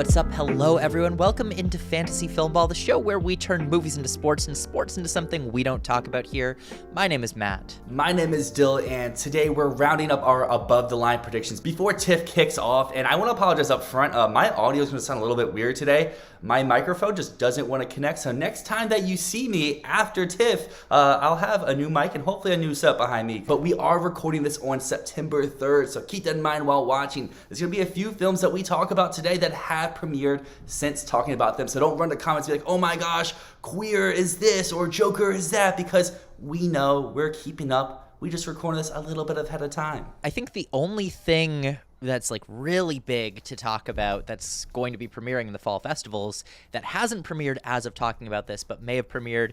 what's up? Hello, everyone. Welcome into Fantasy Filmball, the show where we turn movies into sports and sports into something we don't talk about here. My name is Matt. My name is Dyl, and today we're rounding up our above-the-line predictions before Tiff kicks off. And I want to apologize up front. My audio is going to sound a little bit weird today. My microphone just doesn't want to connect, so next time that you see me after Tiff, I'll have a new mic and hopefully a new set behind me. But we are recording this on September 3rd, so keep that in mind while watching. There's going to be a few films that we talk about today that have premiered since talking about them, so don't run to comments and be like, oh my gosh, Queer is this or Joker is that, because we know we're keeping up. We just recorded this a little bit ahead of time. I think the only thing that's like really big to talk about that's going to be premiering in the fall festivals that hasn't premiered as of talking about this but may have premiered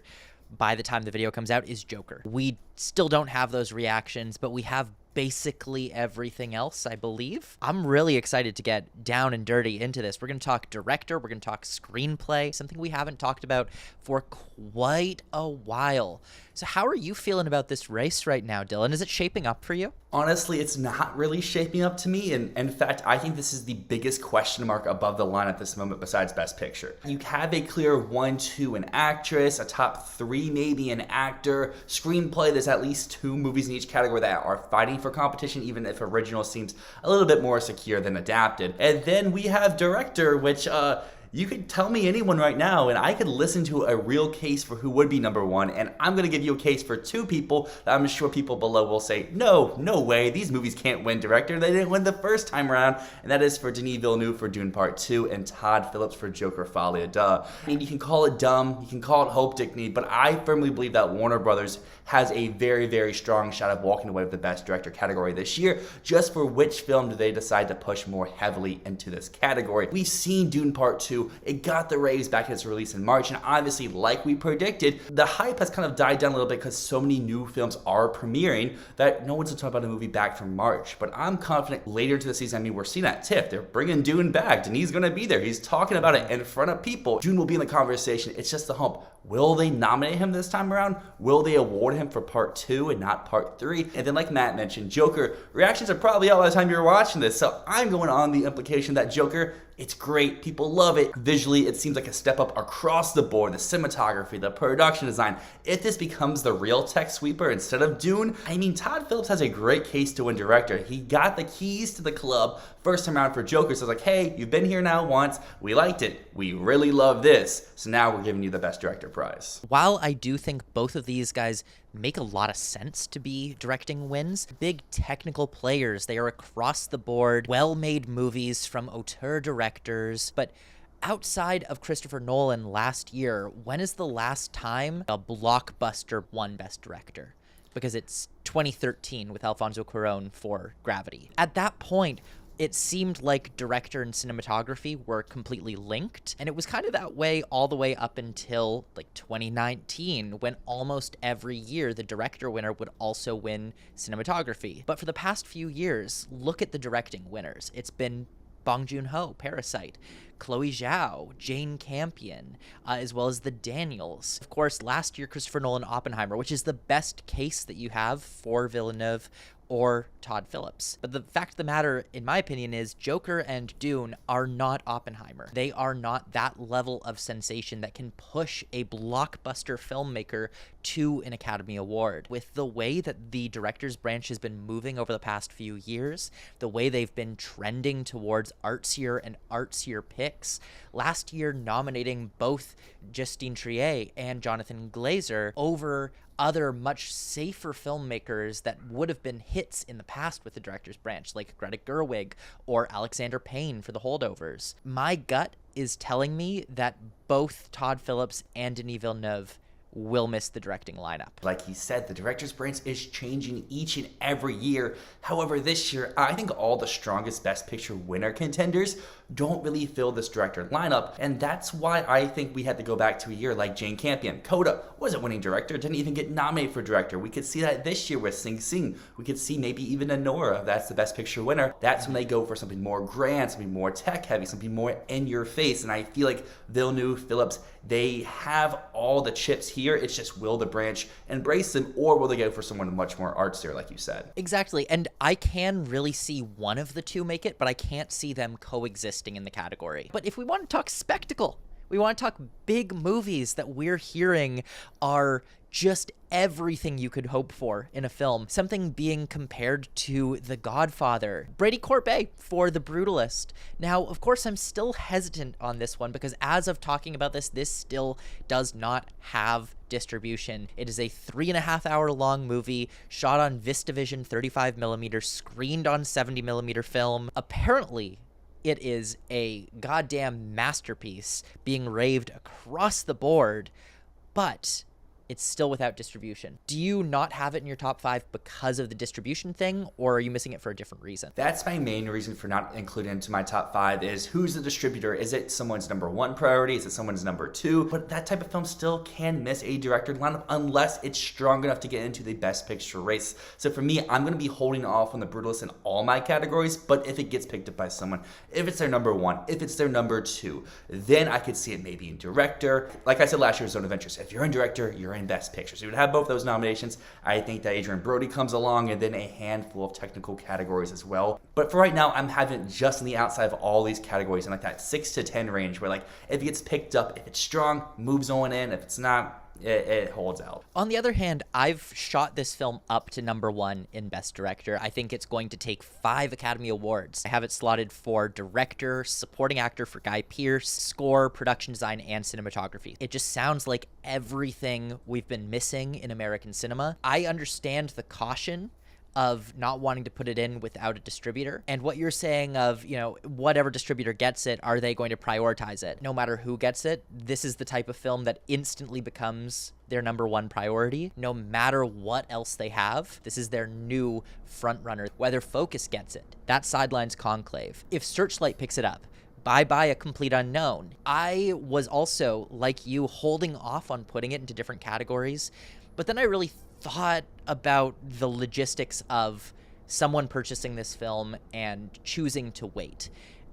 by the time the video comes out is Joker. We still don't have those reactions, but we have basically everything else, I believe. I'm really excited to get down and dirty into this. We're going to talk director, we're going to talk screenplay, something we haven't talked about for quite a while. So how are you feeling about this race right now, Dylan? Is it shaping up for you? Honestly, it's not really shaping up to me, and in fact, I think this is the biggest question mark above the line at this moment besides Best Picture. You have a clear 1-2 an actress, a top 3 maybe an actor, screenplay, there's at least 2 movies in each category that are fighting for competition, even if original seems a little bit more secure than adapted. And then we have director, which you could tell me anyone right now, and I could listen to a real case for who would be number 1, and I'm going to give you a case for 2 people that I'm sure people below will say, no way, these movies can't win director, they didn't win the first time around, and that is for Denis Villeneuve for Dune Part 2 and Todd Phillips for Joker Folie à Deux. I mean, you can call it dumb, you can call it hope dick-need, but I firmly believe that Warner Brothers has a very, very strong shot of walking away with the Best Director category this year. Just for which film do they decide to push more heavily into this category? We've seen Dune Part 2. It got the raves back at its release in March, and obviously, like we predicted, the hype has kind of died down a little bit because so many new films are premiering that no one's talking about a movie back from March. But I'm confident later into the season, I mean, we're seeing at TIFF, they're bringing Dune back. Denis is going to be there. He's talking about it in front of people. Dune will be in the conversation. It's just the hump. Will they nominate him this time around? Will they award him for Part 2 and not Part 3? And then, like Matt mentioned, Joker, reactions are probably out by the time you're watching this, so I'm going on the implication that Joker, it's great, people love it. Visually, it seems like a step up across the board, the cinematography, the production design. If this becomes the real tech sweeper instead of Dune, I mean, Todd Phillips has a great case to win director. He got the keys to the club first time around for Joker, so it's like, hey, you've been here now once, we liked it, we really love this, so now we're giving you the Best Director prize. While I do think both of these guys make a lot of sense to be directing wins, big technical players, they are across the board, well-made movies from auteur directors, but outside of Christopher Nolan last year, when is the last time a blockbuster won Best Director? Because it's 2013 with Alfonso Cuarón for Gravity. At that point, it seemed like director and cinematography were completely linked, and it was kind of that way all the way up until like 2019, when almost every year the director winner would also win cinematography. But for the past few years, look at the directing winners. It's been Bong Joon-ho, Parasite, Chloe Zhao, Jane Campion, as well as the Daniels. Of course, last year, Christopher Nolan, Oppenheimer, which is the best case that you have for Villeneuve or Todd Phillips. But the fact of the matter, in my opinion, is Joker and Dune are not Oppenheimer. They are not that level of sensation that can push a blockbuster filmmaker to an Academy Award. With the way that the director's branch has been moving over the past few years, the way they've been trending towards artsier and artsier picks, last year nominating both Justine Triet and Jonathan Glazer over other much safer filmmakers that would have been hits in the past with the director's branch, like Greta Gerwig or Alexander Payne for The Holdovers. My gut is telling me that both Todd Phillips and Denis Villeneuve will miss the directing lineup. Like he said, the director's branch is changing each and every year. However, this year, I think all the strongest Best Picture winner contenders don't really fill this director lineup, and that's why I think we had to go back to a year like Jane Campion. Coda wasn't winning director, didn't even get nominated for director. We could see that this year with Sing Sing. We could see maybe even Anora, if that's the Best Picture winner. That's when they go for something more grand, something more tech heavy, something more in your face, and I feel like Villeneuve, Phillips, they have all the chips here here. It's just, will the branch embrace them, or will they go for someone much more artsier, like you said? Exactly, and I can really see one of the two make it, but I can't see them coexisting in the category. But if we want to talk spectacle, we want to talk big movies that we're hearing are just everything you could hope for in a film. Something being compared to The Godfather. Brady Corbet for The Brutalist. Now, of course, I'm still hesitant on this one because as of talking about this, this still does not have distribution. It is a 3.5-hour long movie shot on VistaVision 35mm, screened on 70mm film. Apparently, it is a goddamn masterpiece being raved across the board, but it's still without distribution. Do you not have it in your top 5 because of the distribution thing, or are you missing it for a different reason? That's my main reason for not including it into my top 5 is who's the distributor? Is it someone's number 1 priority? Is it someone's number 2? But that type of film still can miss a director lineup unless it's strong enough to get into the best picture race. So for me, I'm gonna be holding off on The Brutalist in all my categories, but if it gets picked up by someone, if it's their number 1, if it's their number 2, then I could see it maybe in director. Like I said last year, Zone of Interest, if you're in director, you're in best picture. So you would have both those nominations. I think that Adrian Brody comes along, and then a handful of technical categories as well. But for right now, I'm having it just on the outside of all these categories in like that 6 to 10 range where like if it gets picked up, if it's strong, moves on in. If it's not, it holds out. On the other hand, I've shot this film up to number 1 in Best Director. I think it's going to take 5 Academy Awards. I have it slotted for Director, Supporting Actor for Guy Pearce, Score, Production Design, and Cinematography. It just sounds like everything we've been missing in American cinema. I understand the caution of not wanting to put it in without a distributor. And what you're saying of, you know, whatever distributor gets it, are they going to prioritize it? No matter who gets it, this is the type of film that instantly becomes their number 1 priority. No matter what else they have, this is their new front runner. Whether Focus gets it, that sidelines Conclave. If Searchlight picks it up, bye-bye A Complete Unknown. I was also, like you, holding off on putting it into different categories, but then I really thought about the logistics of someone purchasing this film and choosing to wait.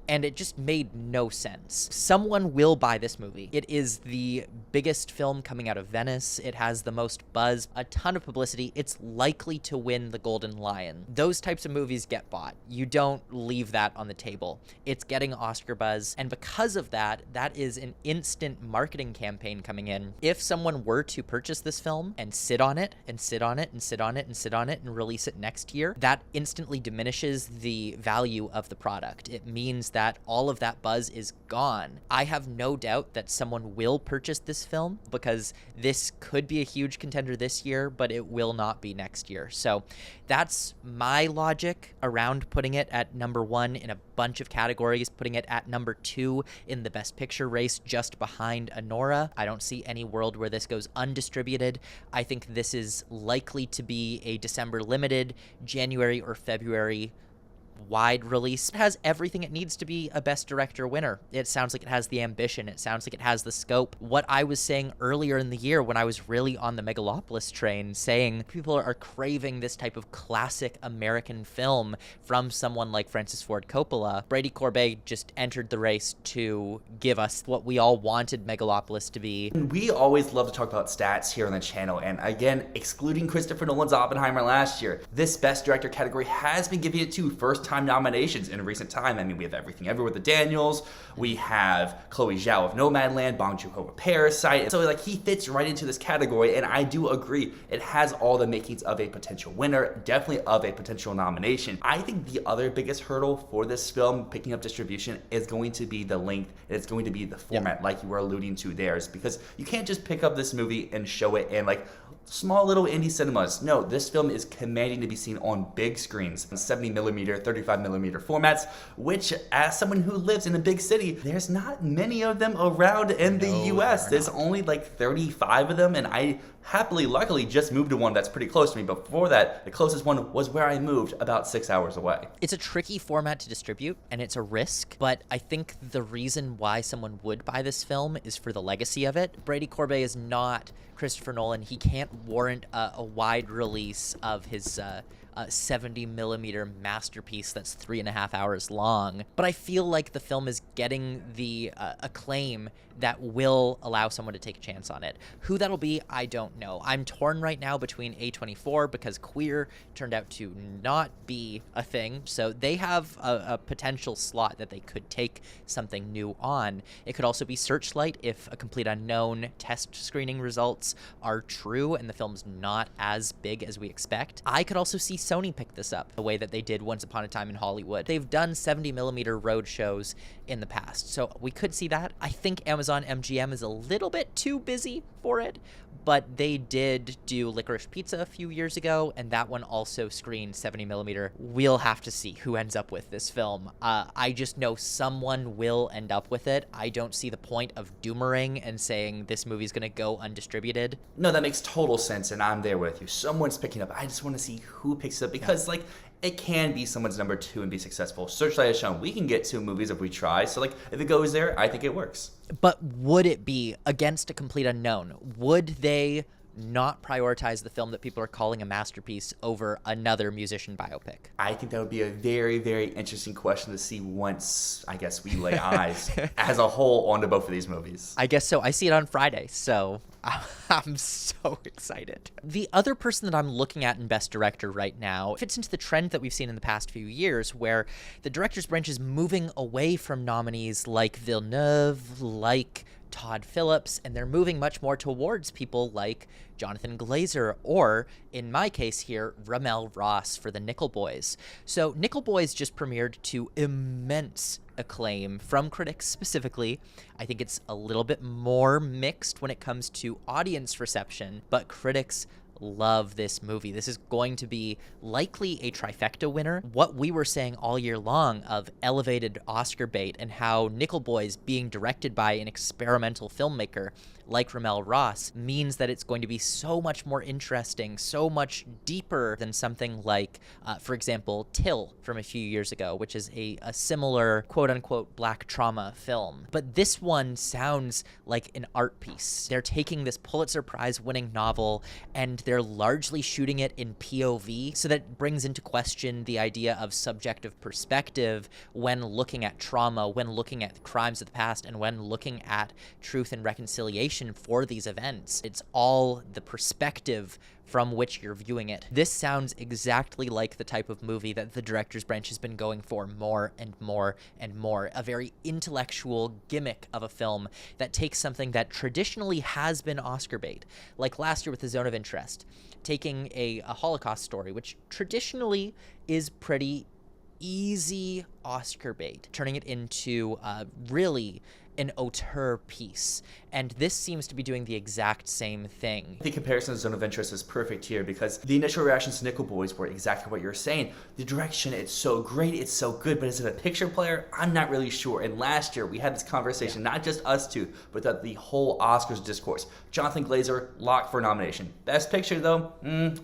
And it just made no sense. Someone will buy this movie. It is the biggest film coming out of Venice. It has the most buzz, a ton of publicity. It's likely to win the Golden Lion. Those types of movies get bought. You don't leave that on the table. It's getting Oscar buzz. And because of that, that is an instant marketing campaign coming in. If someone were to purchase this film and sit on it and sit on it and sit on it and sit on it and release it next year, that instantly diminishes the value of the product. It means that all of that buzz is gone. I have no doubt that someone will purchase this film because this could be a huge contender this year, but it will not be next year. So that's my logic around putting it at number 1 in a bunch of categories, putting it at number 2 in the Best Picture race just behind Anora. I don't see any world where this goes undistributed. I think this is likely to be a December limited, January or February wide release. It has everything it needs to be a Best Director winner. It sounds like it has the ambition. It sounds like it has the scope. What I was saying earlier in the year when I was really on the Megalopolis train, saying people are craving this type of classic American film from someone like Francis Ford Coppola. Brady Corbet just entered the race to give us what we all wanted Megalopolis to be. We always love to talk about stats here on the channel, and again, excluding Christopher Nolan's Oppenheimer last year, this Best Director category has been giving it to first-time nominations in recent time. I mean, we have Everything Everywhere with the Daniels, we have Chloe Zhao of Nomadland, Bong Joon-ho of Parasite, and so like he fits right into this category, and I do agree, it has all the makings of a potential winner, definitely of a potential nomination. I think the other biggest hurdle for this film picking up distribution is going to be the length, and it's going to be the format, like you were alluding to there, is because you can't just pick up this movie and show it in like small little indie cinemas. No, this film is commanding to be seen on big screens, 70mm, 35mm formats, which as someone who lives in a big city, there's not many of them around in the US. There's only like 35 of them, and I happily, luckily, just moved to one that's pretty close to me. Before that, the closest one was where I moved, about 6 hours away. It's a tricky format to distribute, and it's a risk, but I think the reason why someone would buy this film is for the legacy of it. Brady Corbet is not Christopher Nolan. He can't warrant a wide release of his 70 millimeter masterpiece that's 3.5 hours long. But I feel like the film is getting the acclaim that will allow someone to take a chance on it. Who that'll be, I don't know. I'm torn right now between A24 because queer turned out to not be a thing, so they have a potential slot that they could take something new on. It could also be Searchlight if A Complete Unknown test screening results are true and the film's not as big as we expect. I could also see Sony pick this up the way that they did Once Upon a Time in Hollywood. They've done 70 millimeter road shows in the past, so we could see that. I think Amazon MGM is a little bit too busy for it, but they did do Licorice Pizza a few years ago, and that one also screened 70 millimeter. We'll have to see who ends up with this film. I just know someone will end up with it. I don't see the point of doomering and saying this movie's gonna go undistributed. No, that makes total sense, and I'm there with you. Someone's picking up. I just want to see who picks it up because, like, it can be someone's number 2 and be successful. Searchlight has shown we can get 2 movies if we try. So, like, if it goes there, I think it works. But would it be against A Complete Unknown? Would they not prioritize the film that people are calling a masterpiece over another musician biopic? I think that would be a very, very interesting question to see once, I guess, we lay eyes as a whole onto both of these movies. I guess so. I see it on Friday, so I'm so excited. The other person that I'm looking at in Best Director right now fits into the trend that we've seen in the past few years, where the director's branch is moving away from nominees like Villeneuve, like Todd Phillips, and they're moving much more towards people like Jonathan Glazer, or, in my case here, Ramel Ross for the Nickel Boys. So Nickel Boys just premiered to immense acclaim from critics specifically. I think it's a little bit more mixed when it comes to audience reception, but critics love this movie. This is going to be likely a trifecta winner. What we were saying all year long of elevated Oscar bait and how Nickel Boys being directed by an experimental filmmaker like Ramel Ross means that it's going to be so much more interesting, so much deeper than something like, for example, Till from a few years ago, which is a similar quote-unquote black trauma film. But this one sounds like an art piece. They're taking this Pulitzer Prize-winning novel and they're largely shooting it in POV, so that brings into question the idea of subjective perspective when looking at trauma, when looking at the crimes of the past, and when looking at truth and reconciliation for these events. It's all the perspective from which you're viewing it. This sounds exactly like the type of movie that the director's branch has been going for more and more and more. A very intellectual gimmick of a film that takes something that traditionally has been Oscar bait, like last year with The Zone of Interest, taking a Holocaust story, which traditionally is pretty easy Oscar bait, turning it into really an auteur piece. And this seems to be doing the exact same thing. The comparison to Zone of Interest is perfect here because the initial reactions to Nickel Boys were exactly what you're saying. The direction, it's so great, it's so good, but is it a picture player? I'm not really sure. And last year we had this conversation, not just us two, but the whole Oscars discourse. Jonathan Glazer, locked for nomination. Best Picture though,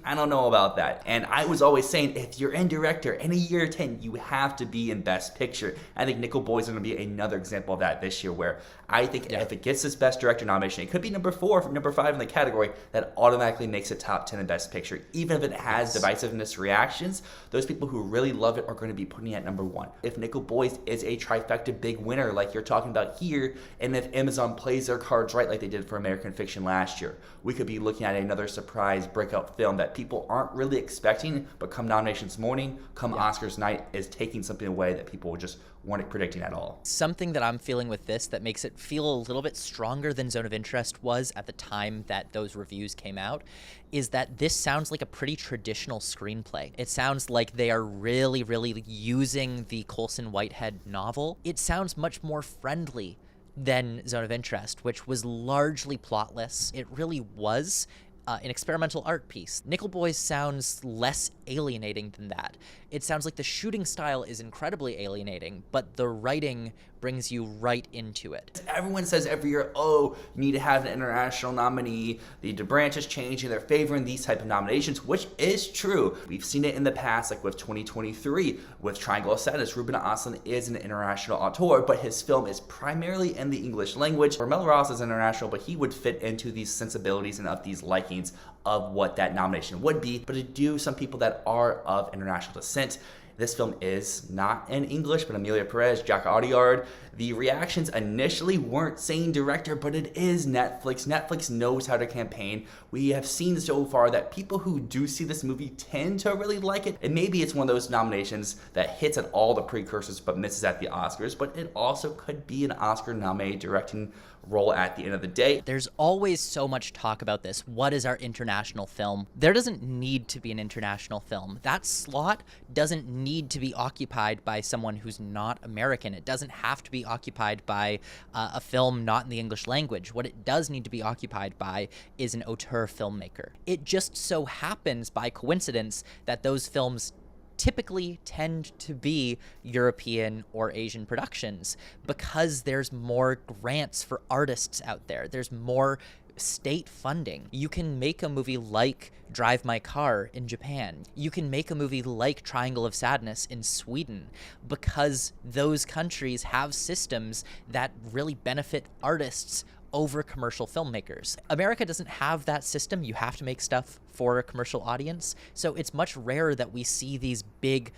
I don't know about that. And I was always saying, if you're in director in a year 10, you have to be in Best Picture. I think Nickel Boys are going to be another example of that this year, where I think if it gets this Best Director nomination, it could be number 4 or number 5 in the category, that automatically makes it top 10 in Best Picture. Even if it has divisiveness reactions, those people who really love it are going to be putting it at number 1. If Nickel Boys is a trifecta big winner like you're talking about here, and if Amazon plays their cards right like they did for American Fiction last year, we could be looking at another surprise breakout film that people aren't really expecting, but come nominations morning, come Oscars night, is taking something away that people just weren't predicting at all. Something that I'm feeling with this that makes it feel a little bit stronger than Zone of Interest was at the time that those reviews came out is that this sounds like a pretty traditional screenplay. It sounds like they are really, really using the Colson Whitehead novel. It sounds much more friendly than Zone of Interest, which was largely plotless. It really was an experimental art piece. Nickel Boys sounds less alienating than that. It sounds like the shooting style is incredibly alienating, but the writing brings you right into it. Everyone says every year, oh, you need to have an international nominee. The branch is changing. They're favoring these type of nominations, which is true. We've seen it in the past, like with 2023, with Triangle of Sadness. Ruben Östlund is an international auteur, but his film is primarily in the English language. Rommel Ross is international, but he would fit into these sensibilities and of these likings of what that nomination would be. But to do some people that are of international descent, this film is not in English, but Emilia Perez, Jacques Audiard. The reactions initially weren't saying director, but it is Netflix. Netflix knows how to campaign. We have seen so far that people who do see this movie tend to really like it. And maybe it's one of those nominations that hits at all the precursors but misses at the Oscars, but it also could be an Oscar-nominated directing role at the end of the day. There's always so much talk about this. What is our international film? There doesn't need to be an international film. That slot doesn't need to be occupied by someone who's not American. It doesn't have to be occupied by a film not in the English language. What it does need to be occupied by is an auteur filmmaker. It just so happens by coincidence that those films typically tend to be European or Asian productions because there's more grants for artists out there. There's more state funding. You can make a movie like Drive My Car in Japan. You can make a movie like Triangle of Sadness in Sweden because those countries have systems that really benefit artists over commercial filmmakers. America doesn't have that system. You have to make stuff for a commercial audience. So it's much rarer that we see these big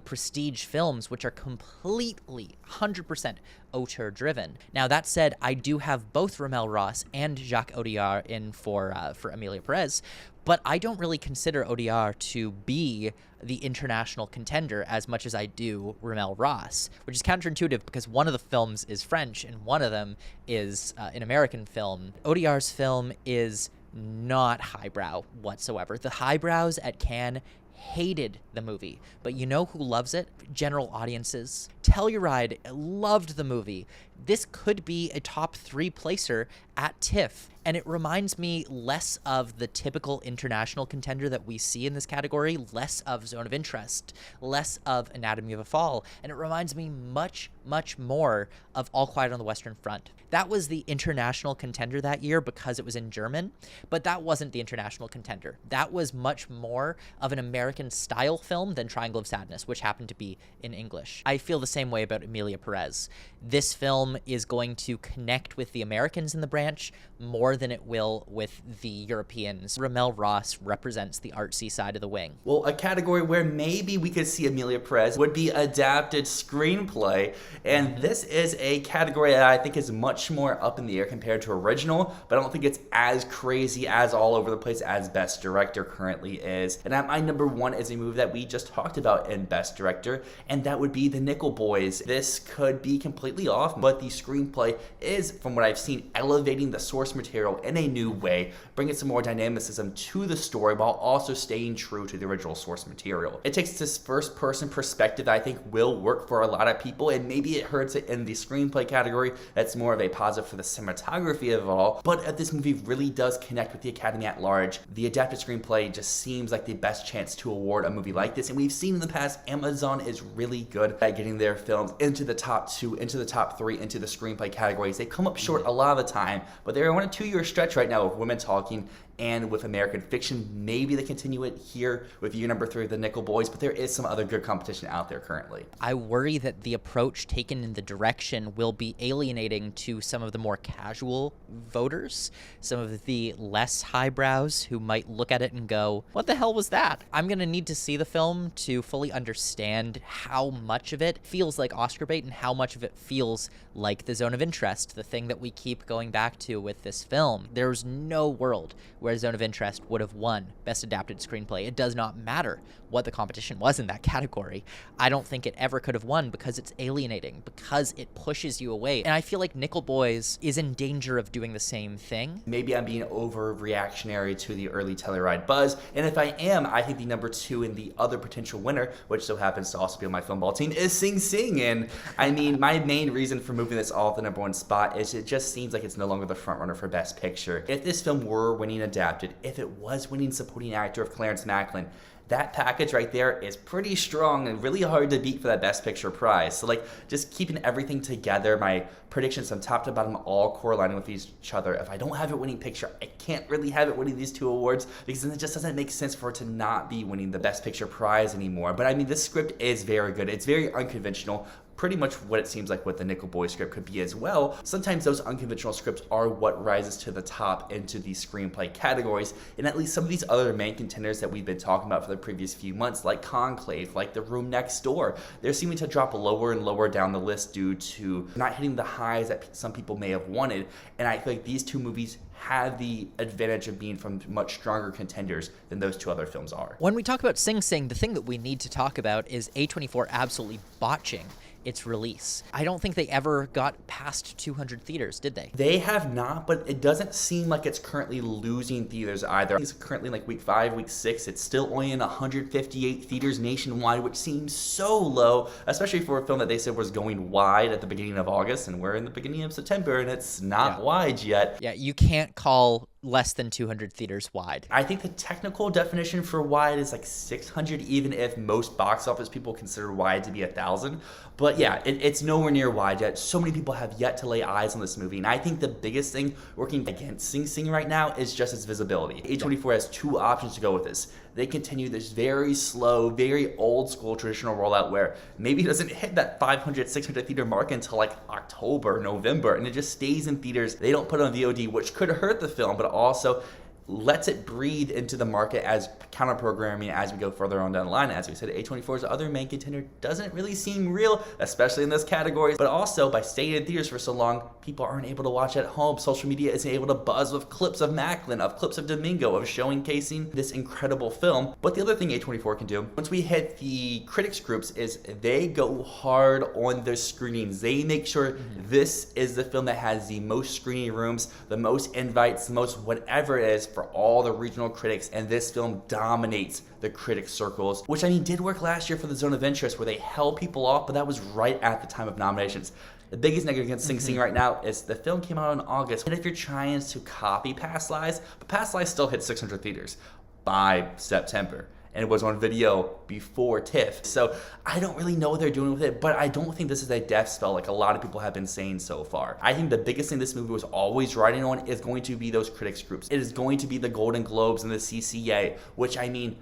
prestige films which are completely 100% auteur driven. Now that said, I do have both Rommel Ross and Jacques Audiard in for Emilia Perez, but I don't really consider Audiard to be the international contender as much as I do Rommel Ross, which is counterintuitive because one of the films is French and one of them is an American film. Audiard's film is not highbrow whatsoever. The highbrows at Cannes hated the movie, but you know who loves it? General audiences. Telluride loved the movie. This could be a top 3 placer at TIFF, and it reminds me less of the typical international contender that we see in this category, less of Zone of Interest, less of Anatomy of a Fall, and it reminds me much, much more of All Quiet on the Western Front. That was the international contender that year because it was in German, but that wasn't the international contender. That was much more of an American style film than Triangle of Sadness, which happened to be in English. I feel the same way about Emilia Perez. This film is going to connect with the Americans in the branch more than it will with the Europeans. Rommel Ross represents the artsy side of the wing. Well, a category where maybe we could see Emilia Perez would be adapted screenplay, and this is a category that I think is much more up in the air compared to original, but I don't think it's as crazy, as all over the place as Best Director currently is. And at my number 1 is a movie that we just talked about in Best Director, and that would be The Nickel Boys. This could be completely off, but the screenplay is, from what I've seen, elevating the source material in a new way, bringing some more dynamicism to the story while also staying true to the original source material. It takes this first-person perspective that I think will work for a lot of people, and maybe it hurts it in the screenplay category. That's more of a positive for the cinematography of it all, but this movie really does connect with the Academy at large. The adapted screenplay just seems like the best chance to award a movie like this, and we've seen in the past Amazon is really good at getting their films into the top 2, into the top 3, into the screenplay categories. They come up short a lot of the time, but they're on a 2-year stretch right now of Women Talking and with American Fiction. Maybe they continue it here with year number 3 of The Nickel Boys, but there is some other good competition out there currently. I worry that the approach taken in the direction will be alienating to some of the more casual voters, some of the less highbrows who might look at it and go, what the hell was that? I'm going to need to see the film to fully understand how much of it feels like Oscar bait and how much of it feels like the Zone of Interest, the thing that we keep going back to with this film. There's no world where Zone of Interest would have won Best Adapted Screenplay. It does not matter what the competition was in that category. I don't think it ever could have won because it's alienating, because it pushes you away. And I feel like Nickel Boys is in danger of doing the same thing. Maybe I'm being overreactionary to the early Telluride buzz, and if I am, I think the number 2 and the other potential winner, which so happens to also be on my Filmball team, is Sing Sing. And I mean, my main reason for moving this off the number 1 spot is it just seems like it's no longer the front runner for Best Picture. If this film were winning a adapted, if it was winning supporting actor of Clarence Macklin, that package right there is pretty strong and really hard to beat for that Best Picture prize. So like just keeping everything together, my predictions from top to bottom all correlating with each other. If I don't have it winning picture, I can't really have it winning these two awards because then it just doesn't make sense for it to not be winning the Best Picture prize anymore. But I mean, this script is very good. It's very unconventional. Pretty much what it seems like what the Nickel Boy script could be as well. Sometimes those unconventional scripts are what rises to the top into these screenplay categories, and at least some of these other main contenders that we've been talking about for the previous few months, like Conclave, like The Room Next Door, they're seeming to drop lower and lower down the list due to not hitting the highs that some people may have wanted, and I feel like these two movies have the advantage of being from much stronger contenders than those two other films are. When we talk about Sing Sing, the thing that we need to talk about is A24 absolutely botching its release. I don't think they ever got past 200 theaters, did they? They have not, but it doesn't seem like it's currently losing theaters either. It's currently like week 5, week 6. It's still only in 158 theaters nationwide, which seems so low, especially for a film that they said was going wide at the beginning of August, and we're in the beginning of September, and it's not wide yet. Yeah, you can't call less than 200 theaters wide. I think the technical definition for wide is like 600, even if most box office people consider wide to be 1,000. But yeah, it's nowhere near wide yet. So many people have yet to lay eyes on this movie. And I think the biggest thing working against Sing Sing right now is just its visibility. A24 has two options to go with this. They continue this very slow, very old school traditional rollout where maybe it doesn't hit that 500, 600 theater mark until like October, November, and it just stays in theaters. They don't put it on VOD, which could hurt the film, but also lets it breathe into the market as counter programming as we go further on down the line. As we said, A24's other main contender doesn't really seem real, especially in this category. But also, by staying in theaters for so long, people aren't able to watch at home. Social media isn't able to buzz with clips of Macklin, of clips of Domingo, of showcasing this incredible film. But the other thing A24 can do, once we hit the critics groups, is they go hard on their screenings. They make sure this is the film that has the most screening rooms, the most invites, the most whatever it is for all the regional critics, and this film dominates the critic circles, which I mean did work last year for the Zone of Interest where they held people off, but that was right at the time of nominations. The biggest negative against Sing Sing right now is the film came out in August, and if you're trying to copy Past Lives, but Past Lives still hit 600 theaters by September. And it was on video before TIFF. So I don't really know what they're doing with it, but I don't think this is a death spell like a lot of people have been saying so far. I think the biggest thing this movie was always riding on is going to be those critics groups. It is going to be the Golden Globes and the CCA, which I mean,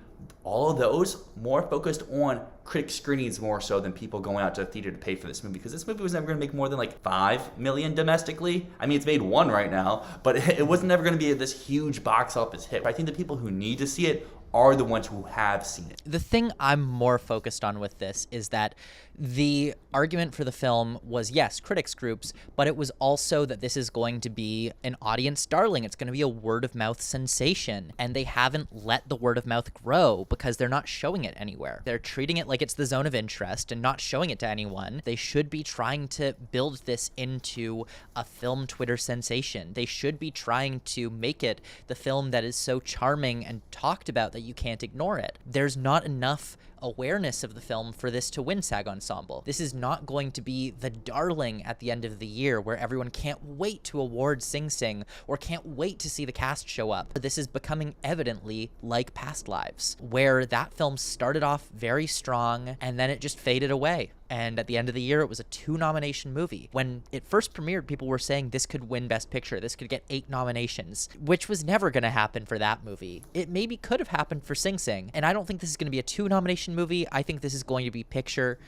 all of those more focused on critic screenings more so than people going out to the theater to pay for this movie, because this movie was never going to make more than like 5 million domestically. I mean, it's made 1 right now, but it was never going to be this huge box office hit. I think the people who need to see it are the ones who have seen it. The thing I'm more focused on with this is that the argument for the film was, yes, critics groups, but it was also that this is going to be an audience darling. It's going to be a word-of-mouth sensation, and they haven't let the word-of-mouth grow because they're not showing it anywhere. They're treating it like it's the Zone of Interest and not showing it to anyone. They should be trying to build this into a film Twitter sensation. They should be trying to make it the film that is so charming and talked about that you can't ignore it. There's not enough awareness of the film for this to win SAG Ensemble. This is not going to be the darling at the end of the year where everyone can't wait to award Sing Sing or can't wait to see the cast show up. This is becoming evidently like Past Lives, where that film started off very strong and then it just faded away. And at the end of the year, it was a 2-nomination movie. When it first premiered, people were saying this could win Best Picture. This could get 8 nominations, which was never going to happen for that movie. It maybe could have happened for Sing Sing. And I don't think this is going to be a 2-nomination movie. I think this is going to be picture,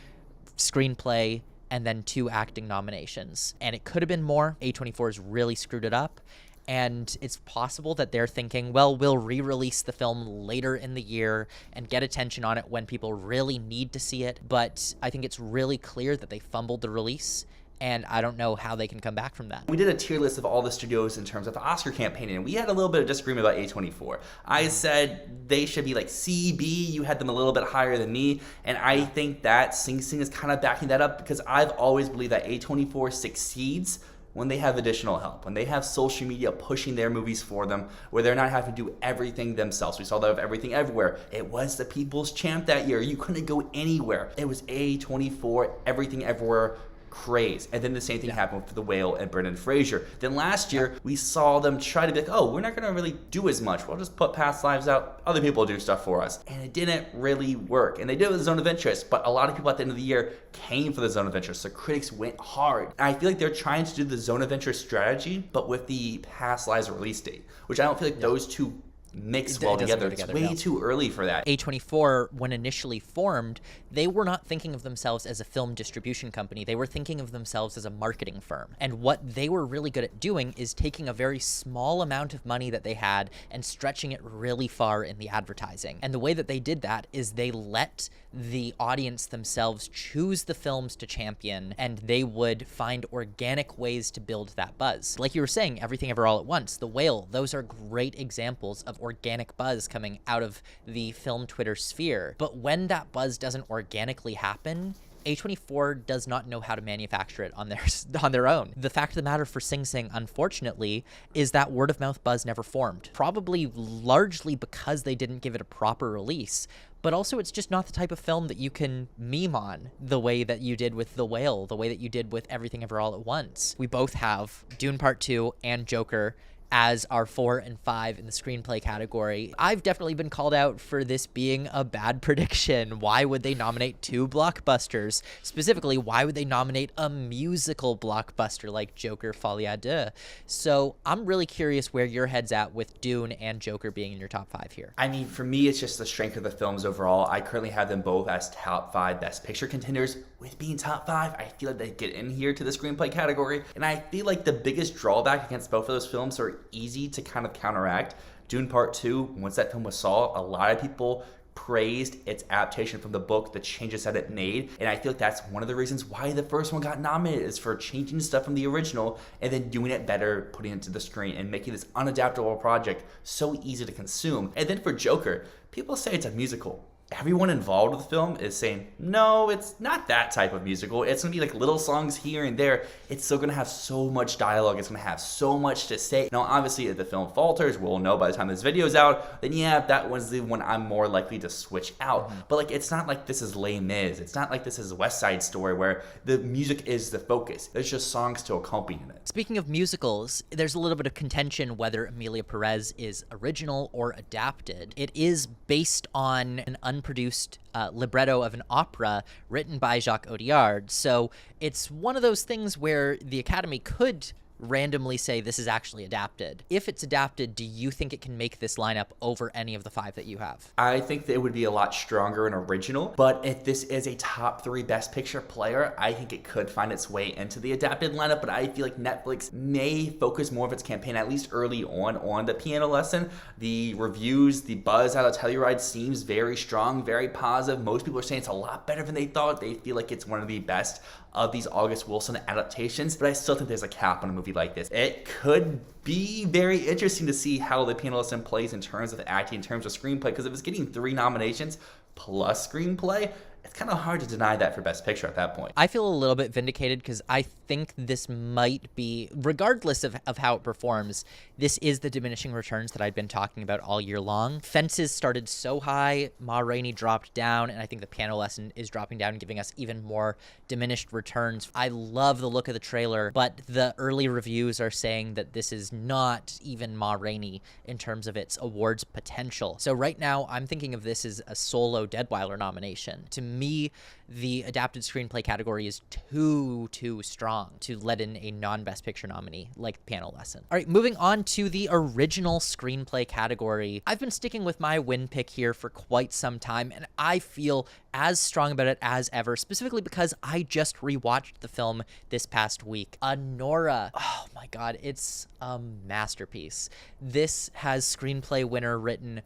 screenplay, and then 2 acting nominations. And it could have been more. A24's really screwed it up. And it's possible that they're thinking, well, we'll re-release the film later in the year and get attention on it when people really need to see it. But I think it's really clear that they fumbled the release, and I don't know how they can come back from that. We did a tier list of all the studios in terms of the Oscar campaign, and we had a little bit of disagreement about A24. I said they should be like C, B. You had them a little bit higher than me, and I think that Sing Sing is kind of backing that up because I've always believed that A24 succeeds when they have additional help, when they have social media pushing their movies for them, where they're not having to do everything themselves. We saw that with Everything Everywhere. It was the People's Champ that year. You couldn't go anywhere. It was A24, Everything Everywhere, craze. And then the same thing happened with The Whale and Brendan Fraser. Then last year, we saw them try to be like, oh, we're not going to really do as much. We'll just put Past Lives out. Other people do stuff for us. And it didn't really work. And they did it with Zone of Interest, but a lot of people at the end of the year came for the Zone of Interest. So critics went hard. And I feel like they're trying to do the Zone of Interest strategy, but with the Past Lives release date, which I don't feel like those two mix well together. It's way too early for that. A24, when initially formed, they were not thinking of themselves as a film distribution company. They were thinking of themselves as a marketing firm. And what they were really good at doing is taking a very small amount of money that they had and stretching it really far in the advertising. And the way that they did that is they let the audience themselves choose the films to champion, and they would find organic ways to build that buzz. Like you were saying, Everything Ever All at Once, The Whale, those are great examples of organic buzz coming out of the film Twitter sphere. But when that buzz doesn't organically happen, A24 does not know how to manufacture it on their own. The fact of the matter for Sing Sing, unfortunately, is that word of mouth buzz never formed. Probably largely because they didn't give it a proper release. But also, it's just not the type of film that you can meme on the way that you did with The Whale, the way that you did with Everything Ever All at Once. We both have Dune Part 2 and Joker as our 4 and 5 in the screenplay category. I've definitely been called out for this being a bad prediction. Why would they nominate 2 blockbusters? Specifically, why would they nominate a musical blockbuster like Joker Folie à Deux? So I'm really curious where your head's at with Dune and Joker being in your top 5 here. I mean, for me, it's just the strength of the films overall. I currently have them both as top 5 Best Picture contenders. With being top 5, I feel like they get in here to the screenplay category. And I feel like the biggest drawback against both of those films are easy to kind of counteract. Dune Part 2, once that film was saw, a lot of people praised its adaptation from the book, the changes that it made, and I feel like that's one of the reasons why the first one got nominated, is for changing stuff from the original and then doing it better, putting it to the screen and making this unadaptable project so easy to consume. And then for Joker, people say it's a musical. Everyone involved with the film is saying, no, it's not that type of musical. It's going to be like little songs here and there. It's still going to have so much dialogue. It's going to have so much to say. Now, obviously, if the film falters, we'll know by the time this video's out, then yeah, that one's the one I'm more likely to switch out. But like, it's not like this is Les Mis. It's not like this is West Side Story where the music is the focus. There's just songs to accompany it. Speaking of musicals, there's a little bit of contention whether Emilia Perez is original or adapted. It is based on an unproduced libretto of an opera written by Jacques Audiard. So it's one of those things where the Academy could randomly say this is actually adapted. If it's adapted, do you think it can make this lineup over any of the 5 that you have? I think that it would be a lot stronger and original, but if this is a top 3 Best Picture player, I think it could find its way into the adapted lineup, but I feel like Netflix may focus more of its campaign, at least early on the Piano Lesson. The reviews, the buzz out of Telluride seems very strong, very positive. Most people are saying it's a lot better than they thought. They feel like it's one of the best of these August Wilson adaptations, but I still think there's a cap on a movie like this. It could be very interesting to see how the Piano Lesson plays in terms of acting, in terms of screenplay, because if it's getting 3 nominations plus screenplay, it's kind of hard to deny that for Best Picture at that point. I feel a little bit vindicated because I think this might be, regardless of how it performs, this is the diminishing returns that I've been talking about all year long. Fences started so high, Ma Rainey dropped down, and I think the Piano Lesson is dropping down, giving us even more diminished returns. I love the look of the trailer, but the early reviews are saying that this is not even Ma Rainey in terms of its awards potential. So right now, I'm thinking of this as a solo Deadweiler nomination. To me, the adapted screenplay category is too strong to let in a non-Best Picture nominee like Piano Lesson. All right, moving on to the original screenplay category. I've been sticking with my win pick here for quite some time, and I feel as strong about it as ever, specifically because I just rewatched the film this past week. Anora. Oh my God, it's a masterpiece. This has screenplay winner written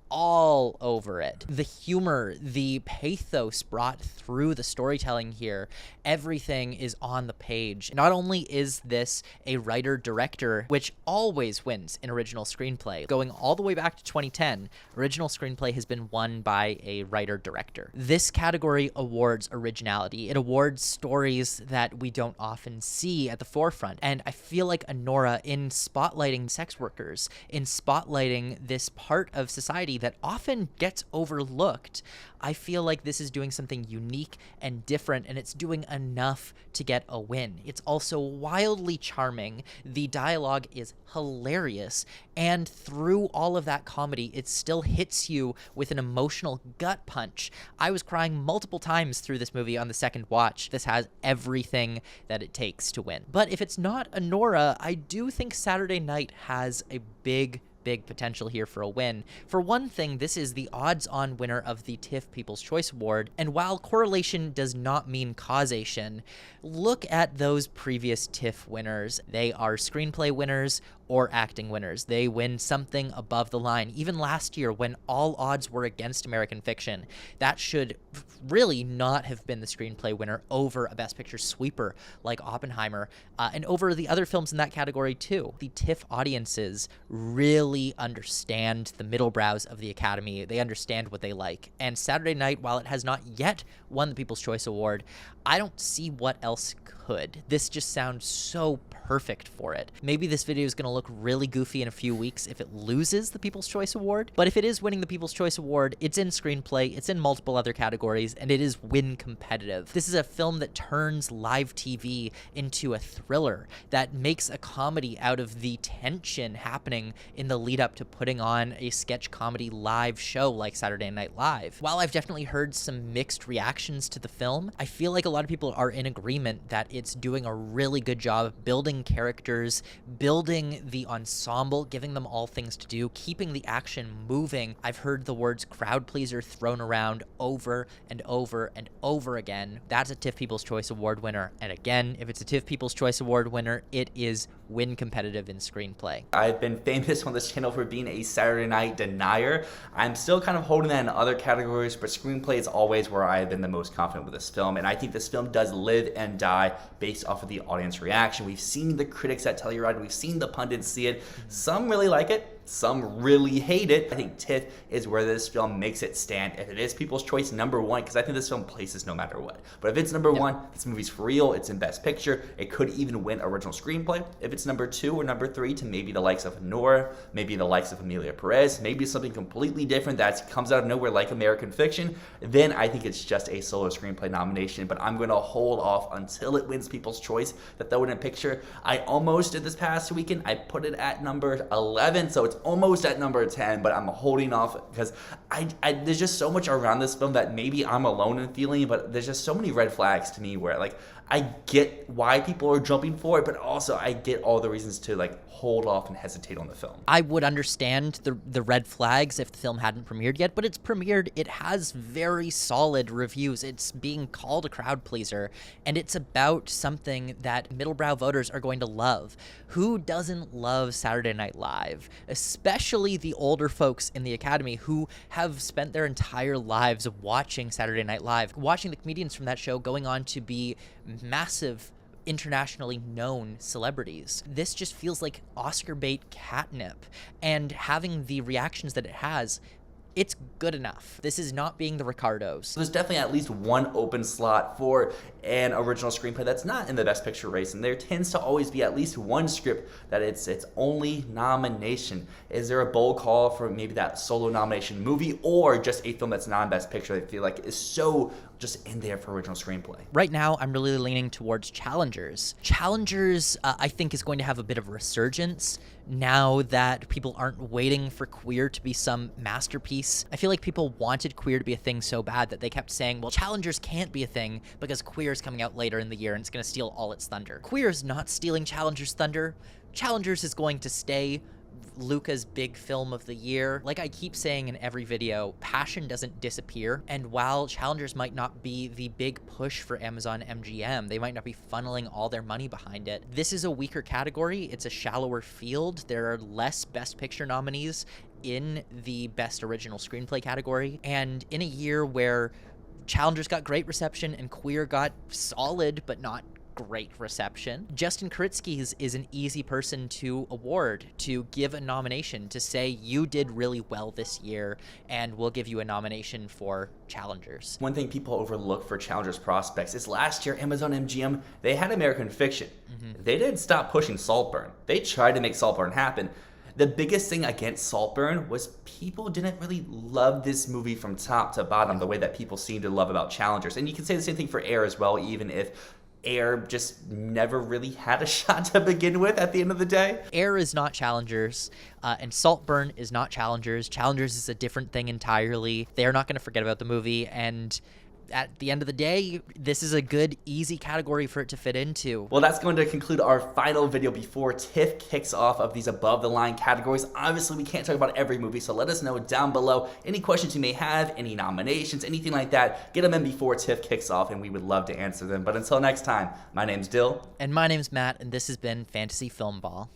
all over it. The humor, the pathos brought through the storytelling here, everything is on the page. Not only is this a writer-director, which always wins in original screenplay, going all the way back to 2010, original screenplay has been won by a writer-director. This category awards originality. It awards stories that we don't often see at the forefront. And I feel like Anora, in spotlighting sex workers, in spotlighting this part of society comedy that often gets overlooked. I feel like this is doing something unique and different, and it's doing enough to get a win. It's also wildly charming. The dialogue is hilarious, and through all of that comedy, it still hits you with an emotional gut punch. I was crying multiple times through this movie on the second watch. This has everything that it takes to win. But if it's not a Nora, I do think Saturday Night has a big potential here for a win. For one thing, this is the odds-on winner of the TIFF People's Choice Award, and while correlation does not mean causation, look at those previous TIFF winners. They are screenplay winners or acting winners. They win something above the line. Even last year, when all odds were against American Fiction, that should really not have been the screenplay winner over a Best Picture sweeper like Oppenheimer, and over the other films in that category too. The TIFF audiences really understand the middle brows of the Academy. They understand what they like. And Saturday Night, while it has not yet won the People's Choice Award, I don't see what else could. This just sounds so perfect for it. Maybe this video is going to look really goofy in a few weeks if it loses the People's Choice Award, but if it is winning the People's Choice Award, it's in screenplay, it's in multiple other categories, and it is win competitive. This is a film that turns live TV into a thriller, that makes a comedy out of the tension happening in the lead up to putting on a sketch comedy live show like Saturday Night Live. While I've definitely heard some mixed reactions to the film, I feel like a lot of people are in agreement that it's doing a really good job building characters, building the ensemble, giving them all things to do, keeping the action moving. I've heard the words crowd pleaser thrown around over and over and over again. That's a TIFF People's Choice Award winner. And again, if it's a TIFF People's Choice Award winner, it is win competitive in screenplay. I've been famous on this channel for being a Saturday Night denier. I'm still kind of holding that in other categories, but screenplay is always where I've been the most confident with this film. And I think this film does live and die based off of the audience reaction. We've seen the critics at Telluride, we've seen the pundits see it. Some really like it, some really hate it. I think TIFF is where this film makes it stand. If it is People's Choice #1, because I think this film places no matter what. But if it's #1, this movie's for real, it's in Best Picture, it could even win Original Screenplay. If it's #2 or #3 to maybe the likes of Nora, maybe the likes of Emilia Perez, maybe something completely different that comes out of nowhere like American Fiction, then I think it's just a solo screenplay nomination. But I'm going to hold off until it wins People's Choice to throw it in a picture. I almost did this past weekend. I put it at number 11, so it's almost at number 10, but I'm holding off because there's just so much around this film that maybe I'm alone in feeling, but there's just so many red flags to me where, like, I get why people are jumping for it, but also I get all the reasons to, like, hold off and hesitate on the film. I would understand the red flags if the film hadn't premiered yet, but it's premiered. It has very solid reviews. It's being called a crowd pleaser, and it's about something that middlebrow voters are going to love. Who doesn't love Saturday Night Live? Especially the older folks in the Academy who have spent their entire lives watching Saturday Night Live, watching the comedians from that show going on to be massive internationally known celebrities. This just feels like Oscar bait catnip, and having the reactions that it has, it's good enough. This is not being the Ricardos. There's definitely at least one open slot for an original screenplay that's not in the Best Picture race, and there tends to always be at least one script that it's only nomination. Is there a bold call for maybe that solo nomination movie, or just a film that's non-Best Picture that I feel like is so just in there for original screenplay? Right now, I'm really leaning towards Challengers. Challengers, I think, is going to have a bit of a resurgence now that people aren't waiting for Queer to be some masterpiece. I feel like people wanted Queer to be a thing so bad that they kept saying, well, Challengers can't be a thing because Queer is coming out later in the year and it's going to steal all its thunder. Queer is not stealing Challengers' thunder. Challengers is going to stay Luca's big film of the year. Like I keep saying in every video, passion doesn't disappear, and while Challengers might not be the big push for Amazon MGM, they might not be funneling all their money behind it, this is a weaker category, it's a shallower field, there are less Best Picture nominees in the Best Original Screenplay category, and in a year where Challengers got great reception and Queer got solid but not great reception, Justin Kuritsky's is an easy person to award, to give a nomination, to say you did really well this year and we'll give you a nomination for Challengers. One thing people overlook for Challengers prospects is last year Amazon MGM, they had American Fiction. They didn't stop pushing Saltburn. They tried to make Saltburn happen. The biggest thing against Saltburn was people didn't really love this movie from top to bottom the way that people seem to love about Challengers. And you can say the same thing for Air as well, even if Air just never really had a shot to begin with at the end of the day. Air is not Challengers, and Saltburn is not Challengers. Challengers is a different thing entirely. They're not going to forget about the movie, and at the end of the day, this is a good, easy category for it to fit into. Well, that's going to conclude our final video before TIFF kicks off of these above the line categories. Obviously, we can't talk about every movie, so let us know down below any questions you may have, any nominations, anything like that. Get them in before TIFF kicks off, and we would love to answer them. But until next time, my name's Dyl. And my name's Matt, and this has been Fantasy Filmball.